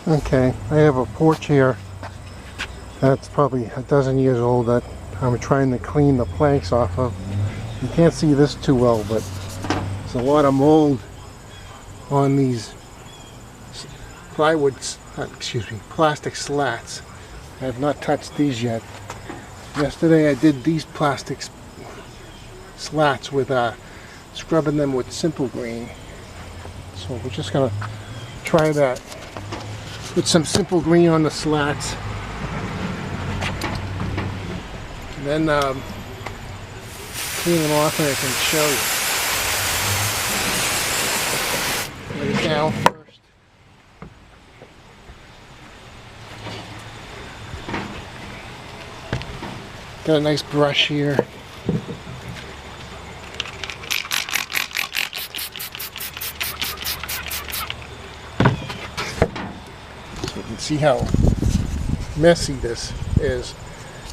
Okay, I have a porch here that's probably a dozen years old that I'm trying to clean the planks off of. You can't see this too well, but there's a lot of mold on these plastic slats. I have not touched these yet. Yesterday I did these plastic slats with scrubbing them with Simple Green. So we're just gonna try that. Put some Simple Green on the slats. And then clean them off and I can show you. Lay it down first. Got a nice brush here. So you can see how messy this is.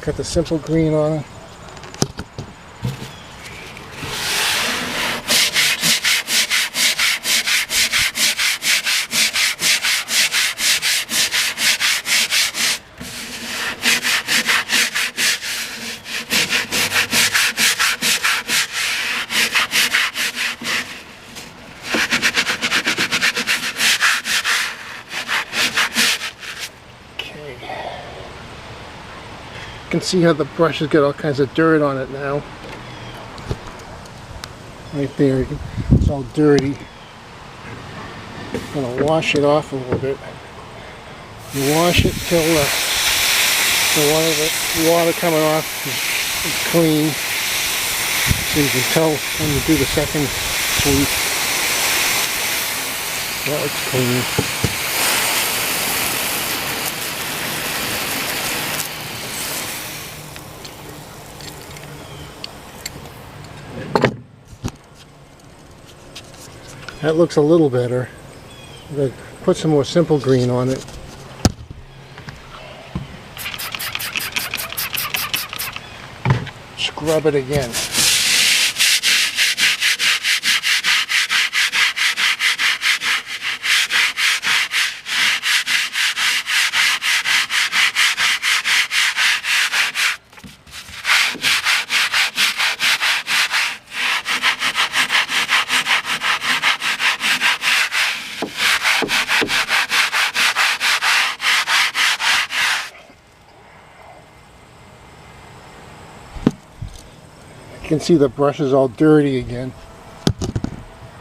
Got the Simple Green on it. You can see how the brush has got all kinds of dirt on it now. Right there, it's all dirty. I'm going to wash it off a little bit. You wash it till the water coming off is clean. So you can tell when you do the second sweep. Well, it's clean. That looks a little better. I'm going to put some more Simple Green on it. Scrub it again. You can see the brush is all dirty again.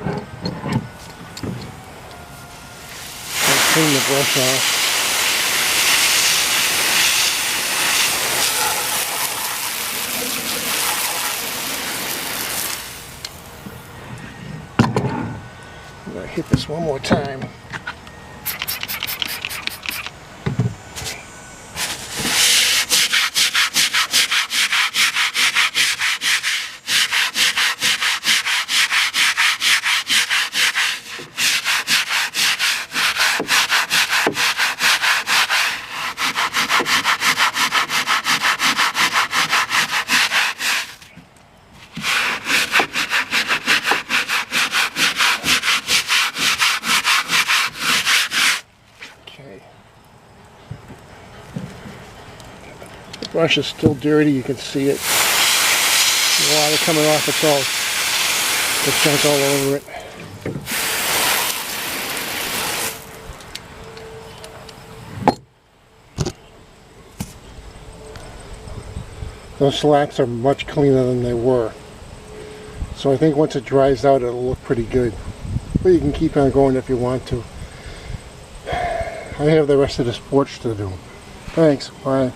I'll clean the brush off. I'm going to hit this one more time. The brush is still dirty, you can see it. The water coming off, it's all, the junk all over it. Those slats are much cleaner than they were. So I think once it dries out, it'll look pretty good. But you can keep on going if you want to. I have the rest of this porch to do. Thanks, bye.